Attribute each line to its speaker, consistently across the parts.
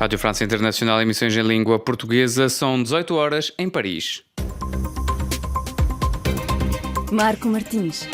Speaker 1: Rádio França Internacional, emissões em língua portuguesa, são 18 horas em Paris.
Speaker 2: Marco Martins.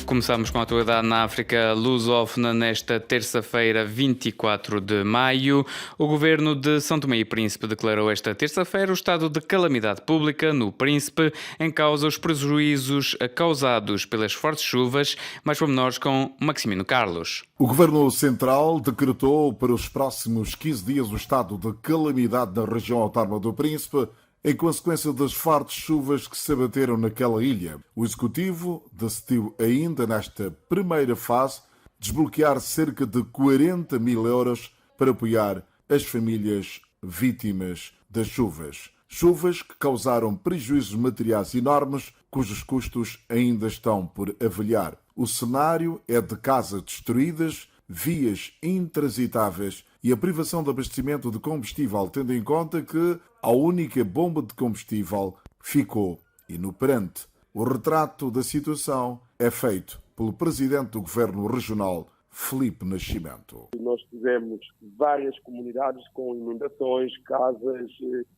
Speaker 1: Começamos com a atualidade na África lusófona nesta terça-feira, 24 de maio. O governo de São Tomé e Príncipe declarou esta terça-feira o estado de calamidade pública no Príncipe, em causa os prejuízos causados pelas fortes chuvas. Mais pormenores com Maximino Carlos.
Speaker 3: O Governo Central decretou para os próximos 15 dias o estado de calamidade na região autónoma do Príncipe, em consequência das fortes chuvas que se abateram naquela ilha. O Executivo decidiu ainda nesta primeira fase desbloquear cerca de 40 mil euros para apoiar as famílias vítimas das chuvas. Chuvas que causaram prejuízos materiais enormes, cujos custos ainda estão por avaliar. O cenário é de casas destruídas, vias intransitáveis e a privação de abastecimento de combustível, tendo em conta que a única bomba de combustível ficou inoperante. O retrato da situação é feito pelo presidente do Governo Regional, Filipe Nascimento.
Speaker 4: Nós tivemos várias comunidades com inundações, casas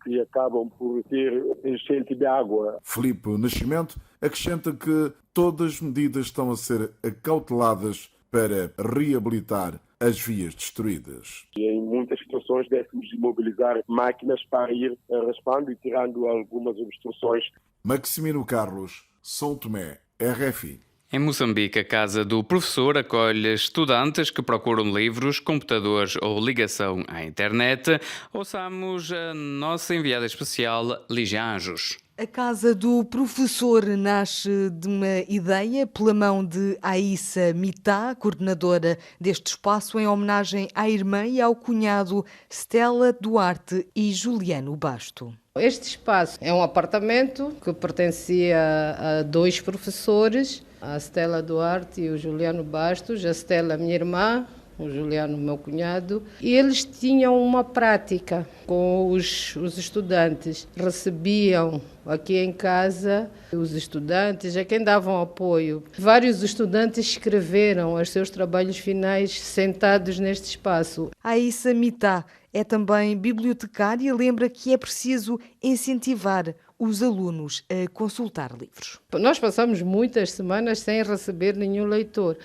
Speaker 4: que acabam por ter enchente de água.
Speaker 3: Filipe Nascimento acrescenta que todas as medidas estão a ser acauteladas para reabilitar as vias destruídas.
Speaker 4: E em muitas situações deve-nos imobilizar máquinas para ir raspando e tirando algumas obstruções.
Speaker 3: Maximino Carlos, São Tomé, RFI.
Speaker 1: Em Moçambique, a Casa do Professor acolhe estudantes que procuram livros, computadores ou ligação à internet. Ouçamos a nossa enviada especial, Lígia Anjos.
Speaker 5: A Casa do Professor nasce de uma ideia pela mão de Aissa Mitá, coordenadora deste espaço, em homenagem à irmã e ao cunhado Stella Duarte e Juliano Basto.
Speaker 6: Este espaço é um apartamento que pertencia a dois professores, a Stella Duarte e o Juliano Bastos. A Stella, minha irmã, o Juliano, meu cunhado, e eles tinham uma prática com os estudantes. Recebiam aqui em casa os estudantes, a quem davam apoio. Vários estudantes escreveram os seus trabalhos finais sentados neste espaço.
Speaker 5: A Aissa Mitá é também bibliotecária e lembra que é preciso incentivar os alunos a consultar livros.
Speaker 6: Nós passamos muitas semanas sem receber nenhum leitor.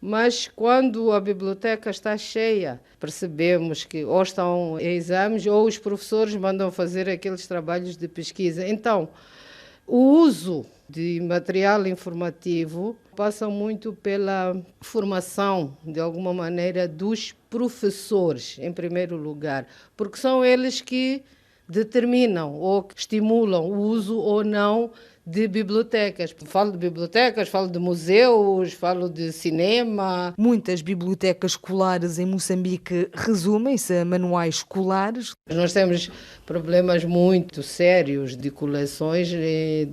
Speaker 6: Mas quando a biblioteca está cheia, percebemos que ou estão em exames ou os professores mandam fazer aqueles trabalhos de pesquisa. Então, o uso de material informativo passa muito pela formação, de alguma maneira, dos professores, em primeiro lugar, porque são eles que determinam ou que estimulam o uso ou não de bibliotecas. Falo de bibliotecas, falo de museus, falo de cinema.
Speaker 5: Muitas bibliotecas escolares em Moçambique resumem-se a manuais escolares.
Speaker 6: Nós temos problemas muito sérios de coleções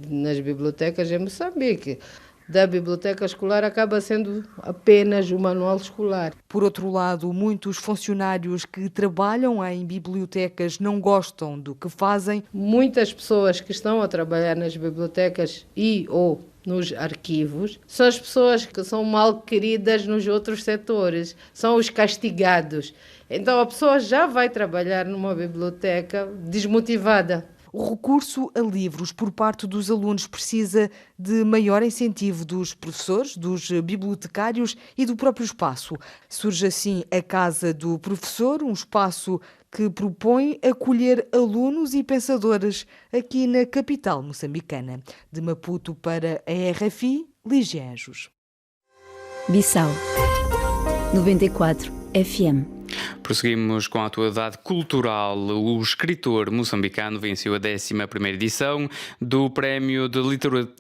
Speaker 6: nas bibliotecas em Moçambique. Da biblioteca escolar acaba sendo apenas o manual escolar.
Speaker 5: Por outro lado, muitos funcionários que trabalham em bibliotecas não gostam do que fazem.
Speaker 6: Muitas pessoas que estão a trabalhar nas bibliotecas ou nos arquivos são as pessoas que são mal queridas nos outros setores, são os castigados. Então a pessoa já vai trabalhar numa biblioteca desmotivada.
Speaker 5: O recurso a livros por parte dos alunos precisa de maior incentivo dos professores, dos bibliotecários e do próprio espaço. Surge assim a Casa do Professor, um espaço que propõe acolher alunos e pensadores aqui na capital moçambicana. De Maputo para a RFI, Lígia Anjos.
Speaker 2: Bissau 94 FM.
Speaker 1: Prosseguimos com a atualidade cultural. O escritor moçambicano venceu a 11ª edição do Prémio de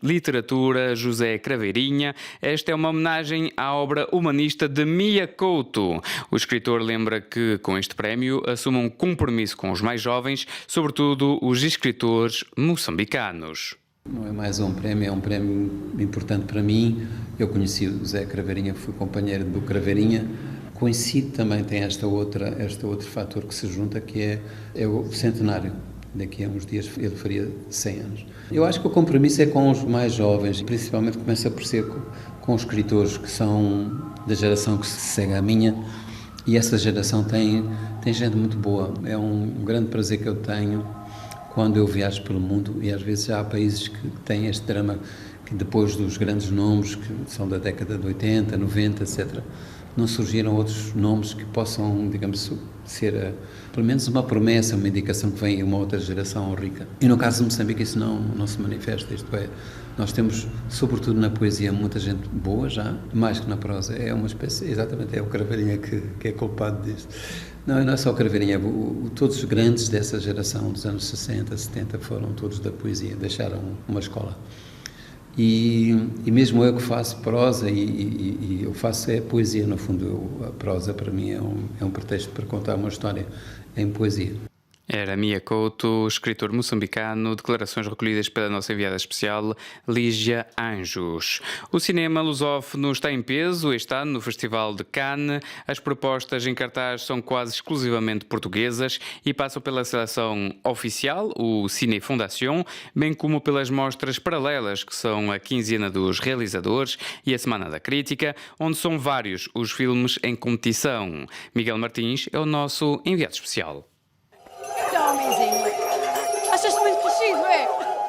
Speaker 1: Literatura José Craveirinha. Esta é uma homenagem à obra humanista de Mia Couto. O escritor lembra que, com este prémio, assume um compromisso com os mais jovens, sobretudo os escritores moçambicanos.
Speaker 7: Não é mais um prémio, é um prémio importante para mim. Eu conheci o José Craveirinha, fui companheiro do Craveirinha. Coincide também, tem este outro fator que se junta, que é o centenário. Daqui a uns dias ele faria 100 anos. Eu acho que o compromisso é com os mais jovens, principalmente começa por ser com os escritores que são da geração que se segue à minha, E essa geração tem gente muito boa. É um grande prazer que eu tenho quando eu viajo pelo mundo, e às vezes já há países que têm este drama, que depois dos grandes nomes, que são da década de 80, 90, etc., não surgiram outros nomes que possam, digamos, ser pelo menos uma promessa, uma indicação que vem uma outra geração rica. E no caso de Moçambique isso não se manifesta, isto é, nós temos, sobretudo na poesia, muita gente boa já, mais que na prosa. É uma espécie, exatamente, é o Craveirinha que é culpado disto. Não é só o Craveirinha, todos os grandes dessa geração dos anos 60, 70 foram todos da poesia, deixaram uma escola. E mesmo eu que faço prosa, e eu faço poesia, no fundo, a prosa para mim é um pretexto para contar uma história em poesia.
Speaker 1: Era Mia Couto, escritor moçambicano, declarações recolhidas pela nossa enviada especial, Lígia Anjos. O cinema lusófono está em peso este ano no Festival de Cannes. As propostas em cartaz são quase exclusivamente portuguesas e passam pela seleção oficial, o Cine Fondation, bem como pelas mostras paralelas, que são a Quinzena dos Realizadores e a Semana da Crítica, onde são vários os filmes em competição. Miguel Martins é o nosso enviado especial.
Speaker 8: Achas-te muito crescido, é?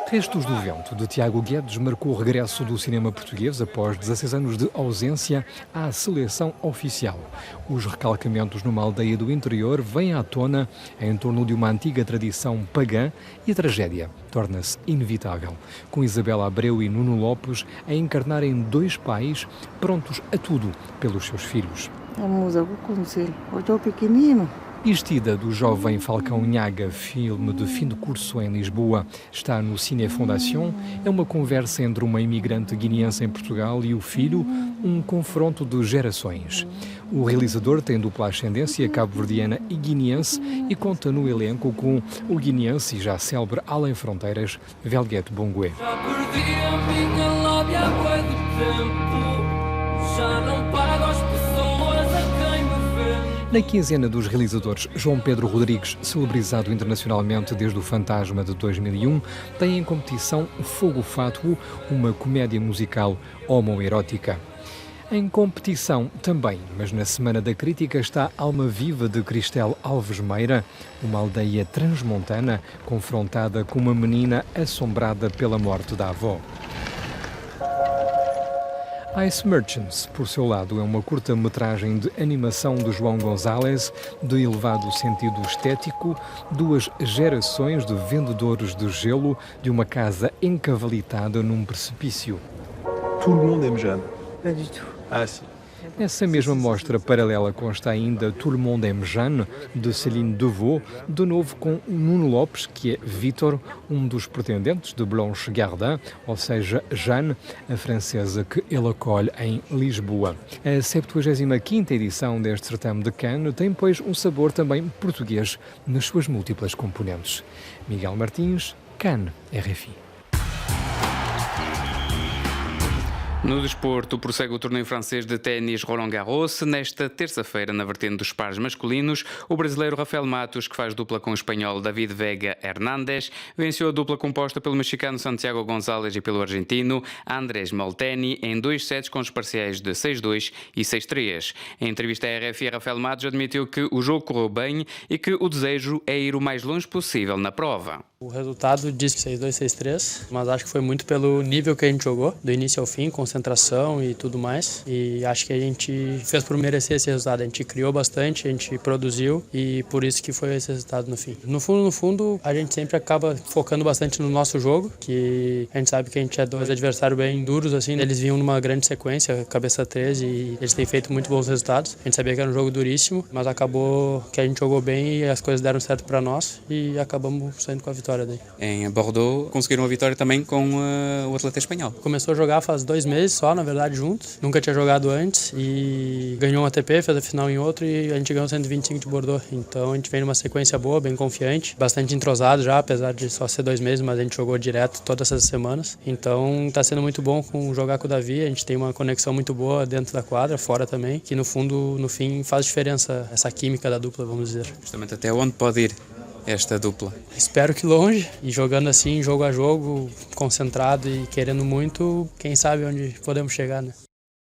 Speaker 9: Restos do Vento, de Tiago Guedes, marcou o regresso do cinema português após 16 anos de ausência à seleção oficial. Os recalcamentos numa aldeia do interior vêm à tona em torno de uma antiga tradição pagã e a tragédia torna-se inevitável, com Isabela Abreu e Nuno Lopes a encarnarem dois pais prontos a tudo pelos seus filhos.
Speaker 10: A musa, vou conhecer, eu estou pequenino.
Speaker 9: Istida, do jovem Falcão Nhaga, filme de fim de curso em Lisboa, está no Cine Fondation. É uma conversa entre uma imigrante guineense em Portugal e o filho, um confronto de gerações. O realizador tem dupla ascendência cabo-verdiana e guineense e conta no elenco com o guineense e já célebre Além Fronteiras, Velguete Bongué.
Speaker 11: Já perdi a minha lábia há bué de tempo, já não pago as pessoas a quem me vê.
Speaker 9: Na quinzena dos realizadores, João Pedro Rodrigues, celebrizado internacionalmente desde o Fantasma de 2001, tem em competição Fogo Fátuo, uma comédia musical homoerótica. Em competição também, mas na Semana da Crítica, está Alma Viva de Cristel Alves Meira, uma aldeia transmontana confrontada com uma menina assombrada pela morte da avó. Ice Merchants, por seu lado, é uma curta-metragem de animação de João Gonzalez, de elevado sentido estético, duas gerações de vendedores de gelo de uma casa encavalitada num precipício.
Speaker 12: Tout le monde aime Jeanne.
Speaker 10: Pas du tout.
Speaker 12: Ah, si.
Speaker 9: Nessa mesma mostra paralela consta ainda Tout le monde aime Jeanne, de Céline Devaux, de novo com Nuno Lopes, que é Vítor, um dos pretendentes de Blanche Gardin, ou seja, Jeanne, a francesa que ele acolhe em Lisboa. A 75ª edição deste certame de Cannes tem, pois, um sabor também português nas suas múltiplas componentes. Miguel Martins, Cannes, RFI.
Speaker 1: No desporto, prossegue o torneio francês de ténis Roland Garros. Nesta terça-feira, na vertente dos pares masculinos, o brasileiro Rafael Matos, que faz dupla com o espanhol David Vega Hernández, venceu a dupla composta pelo mexicano Santiago González e pelo argentino Andrés Molteni em 2 sets com os parciais de 6-2 e 6-3. Em entrevista à RFI, Rafael Matos admitiu que o jogo correu bem e que o desejo é ir o mais longe possível na prova.
Speaker 13: O resultado diz 6-2, 6-3, mas acho que foi muito pelo nível que a gente jogou, do início ao fim, concentração e tudo mais. E acho que a gente fez por merecer esse resultado. A gente criou bastante, a gente produziu e por isso que foi esse resultado no fim. No fundo, a gente sempre acaba focando bastante no nosso jogo, que a gente sabe que a gente é dois adversários bem duros, assim. Eles vinham numa grande sequência, cabeça 13, e eles têm feito muito bons resultados. A gente sabia que era um jogo duríssimo, mas acabou que a gente jogou bem e as coisas deram certo para nós e acabamos saindo com a vitória.
Speaker 1: Em Bordeaux conseguiram a vitória também com o atleta espanhol.
Speaker 13: Começou a jogar faz 2 meses só, na verdade, juntos. Nunca tinha jogado antes e ganhou um ATP, fez a final em outro e a gente ganhou 125 de Bordeaux. Então a gente vem numa sequência boa, bem confiante, bastante entrosado já, apesar de só ser 2 meses, mas a gente jogou direto todas essas semanas. Então está sendo muito bom jogar com o Davi, a gente tem uma conexão muito boa dentro da quadra, fora também, que no fundo, no fim, faz diferença essa química da dupla, vamos dizer.
Speaker 1: Justamente até onde pode ir esta dupla?
Speaker 13: Espero que longe, e jogando assim, jogo a jogo, concentrado e querendo muito, quem sabe onde podemos chegar, né?